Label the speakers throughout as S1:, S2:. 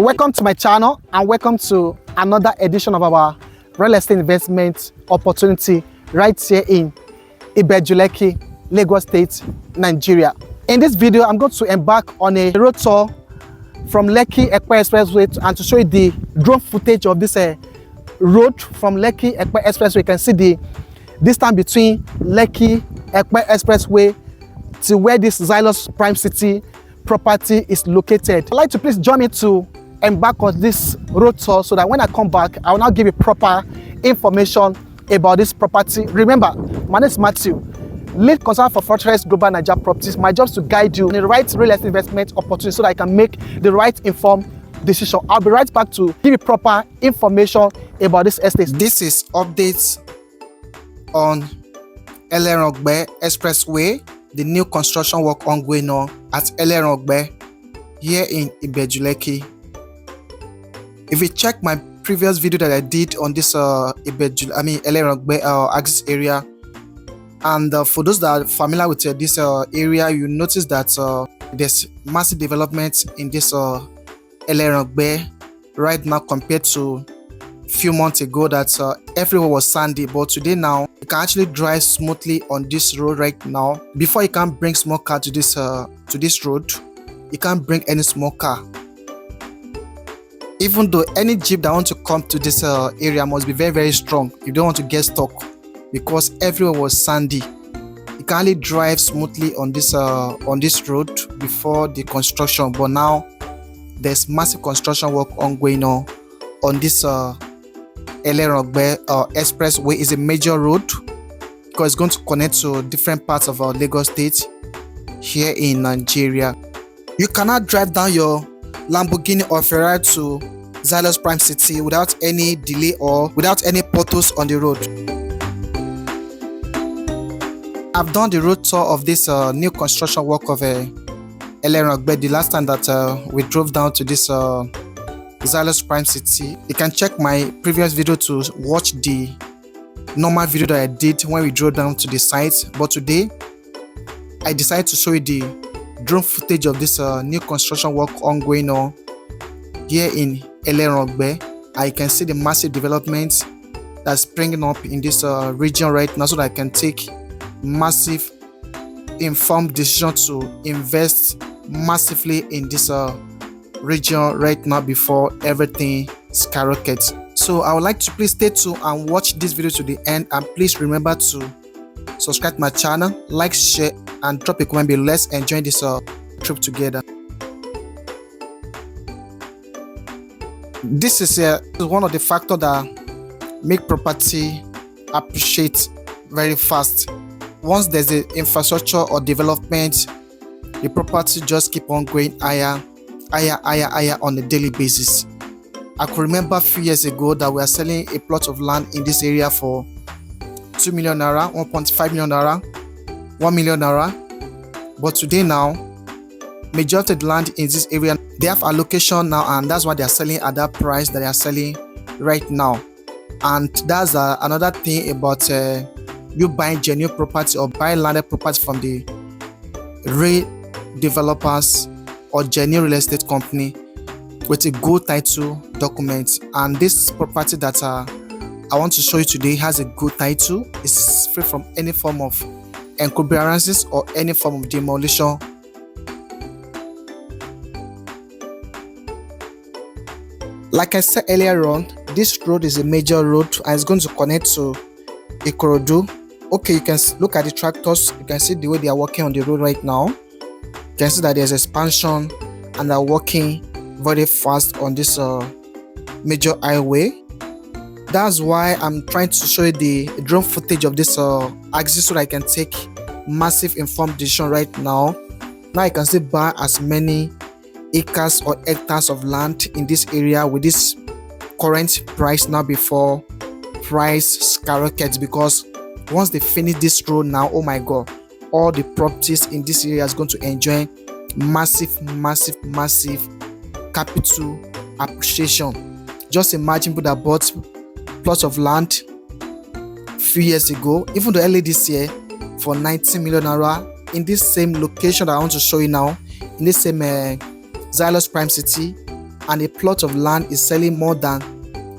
S1: Welcome to my channel and welcome to another edition of our real estate investment opportunity right here in Ibeju-Lekki, Lagos State, Nigeria. In this video, I'm going to embark on a road tour from Lekki Epe Expressway and to show you the drone footage of this road from Lekki Epe Expressway. You can see the distance between Lekki Epe Expressway to where this Zylus Prime City property is located. I'd like to please join me to embark on this road tour so that when I come back, I will now give you proper information about this property. Remember, my name is Matthew, lead consultant for Fortress Global Nigeria Properties. My job is to guide you in the right real estate investment opportunity so that I can make the right informed decision. I'll be right back to give you proper information about this estate. This is updates on Elerangbe Expressway, the new construction work ongoing now at Elerangbe here in Ibeju-Lekki. If you check my previous video that I did on this Elerangbe axis area, and for those that are familiar with this area, you notice that there's massive development in this Elerangbe right now compared to a few months ago that everywhere was sandy. But today now you can actually drive smoothly on this road right now. Before you can bring small car to this road, you can't bring any small car. Even though any jeep that want to come to this area must be very, very strong. You don't want to get stuck because everywhere was sandy. You can only drive smoothly on this road before the construction, but now there's massive construction work ongoing on this Elerangbe Expressway. Is a major road because it's going to connect to different parts of our Lagos State here in Nigeria. You cannot drive down your Lamborghini or Ferrari to Zylus Prime City without any delay or without any potholes on the road. I've done the road tour of this new construction work of Elerangbe the last time that we drove down to this Zylus Prime City. You can check my previous video to watch the normal video that I did when we drove down to the site. But today, I decided to show you the drone footage of this new construction work ongoing on here in Elerangbe. I can see the massive development that's springing up in this region right now, so that I can take massive informed decision to invest massively in this region right now before everything skyrockets. So I would like to please stay tuned and watch this video to the end, and please remember to subscribe to my channel, like, share, and drop a comment below. Let's enjoy this trip together. This is one of the factors that make property appreciate very fast. Once there's an infrastructure or development, the property just keep on going higher on a daily basis. I could remember a few years ago that we were selling a plot of land in this area for 2 million naira, 1.5 million naira, 1 million naira. But today now, majority of the land in this area, they have allocation now, and that's why they are selling at that price that they are selling right now. And that's another thing about you buying genuine property or buying landed property from the real developers or genuine real estate company with a good title document. And this property that I want to show you today has a good title. It's free from any form of encumbrances or any form of demolition. Like I said earlier on, this road is a major road and it's going to connect to Ikorodu. Okay, you can look at the tractors. You can see the way they are working on the road right now. You can see that there's expansion and they're working very fast on this major highway. That's why I'm trying to show you the drone footage of this axis so that I can take massive informed decision right now. Now I can still buy as many acres or hectares of land in this area with this current price now before price skyrockets, because once they finish this road now, oh my god, all the properties in this area is going to enjoy massive capital appreciation. Just imagine people that bought plots of land a few years ago, even the early this year, for 90 million naira in this same location that I want to show you now, in this same Zylus Prime City, and a plot of land is selling more than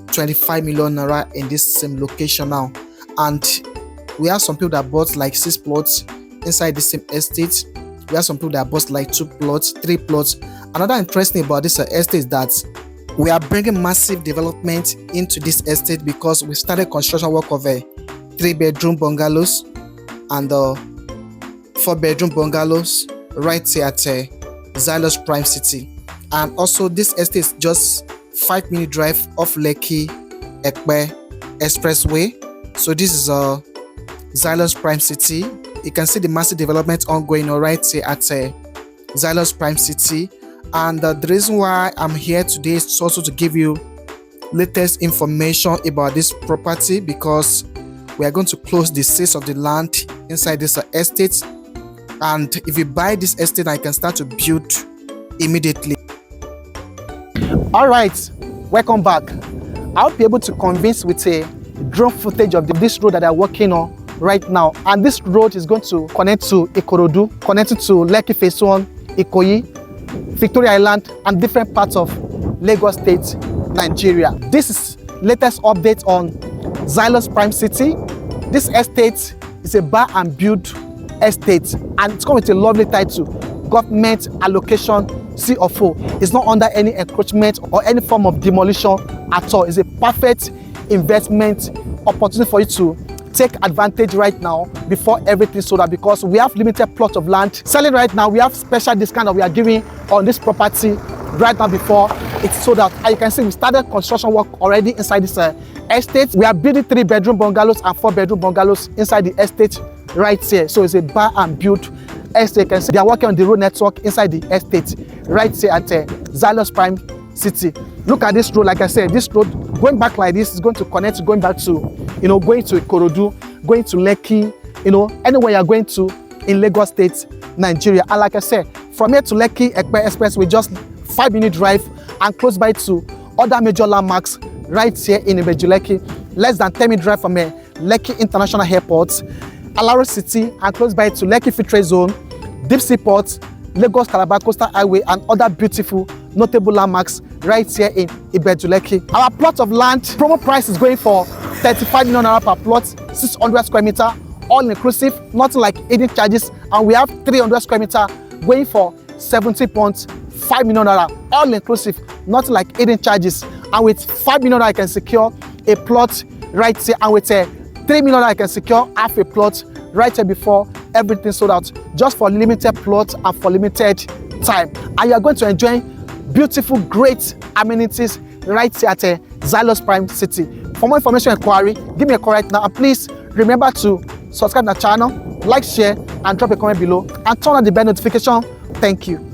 S1: 25 million naira in this same location now. And we have some people that bought like 6 plots inside the same estate. We have some people that bought like 2 plots, 3 plots. Another interesting about this estate is that we are bringing massive development into this estate because we started construction work of a 3-bedroom bungalows and 4-bedroom bungalows right here at Zylus Prime City. And also this estate is just 5-minute drive off Lekki Epe Expressway. So this is Zylus Prime City. You can see the massive development ongoing right here at Zylus Prime City. And the reason why I'm here today is also to give you latest information about this property, because we are going to close the sales of the land inside this estate. And if you buy this estate, I can start to build immediately. All right, welcome back. I'll be able to convince with a drone footage of this road that I'm working on right now. And this road is going to connect to Ikorodu, connected to Lekki Phase 1, Ikoyi, Victoria Island, and different parts of Lagos State, Nigeria. This is latest update on Zylus Prime City. This estate is a buy and build estate, and it's come with a lovely title, Government Allocation CFO. It's not under any encroachment or any form of demolition at all. It's a perfect investment opportunity for you to take advantage right now before everything sold out, because we have limited plot of land selling right now. We have special discount that we are giving on this property right now before it's sold out. And you can see we started construction work already inside this estate. We are building 3-bedroom bungalows and 4-bedroom bungalows inside the estate right here. So it's a buy and build estate. You can see they are working on the road network inside the estate right here at Zylus Prime City. Look at this road. Like I said, this road going back like this is going to connect, going back to, going to Ikorodu, going to Lekki, anywhere you're going to in Lagos State, Nigeria. And like I said, from here to Lekki Epe Expressway, just 5-minute drive, and close by to other major landmarks right here in Ibeju-Lekki. Less than 10-minute drive from Lekki International Airport, Eleran City, and close by to Lekki Free Trade Zone, Deep Sea Port, Lagos Calabar Coastal Highway, and other beautiful notable landmarks right here in Ibeju-Lekki. Our plot of land promo price is going for 35 million naira per plot, 600 square meter, all inclusive, nothing like hidden charges. And we have 300 square meter going for 17.5 million naira, all inclusive, nothing like hidden charges. And with 5 million naira, I can secure a plot right here, and with 3 million naira, I can secure half a plot right here before everything sold out, just for limited plot and for limited time. And you are going to enjoy beautiful, great amenities right here at Zylus Prime City. For more information and inquiry, give me a call right now. And please remember to subscribe to the channel, like, share, and drop a comment below, and turn on the bell notification. Thank you.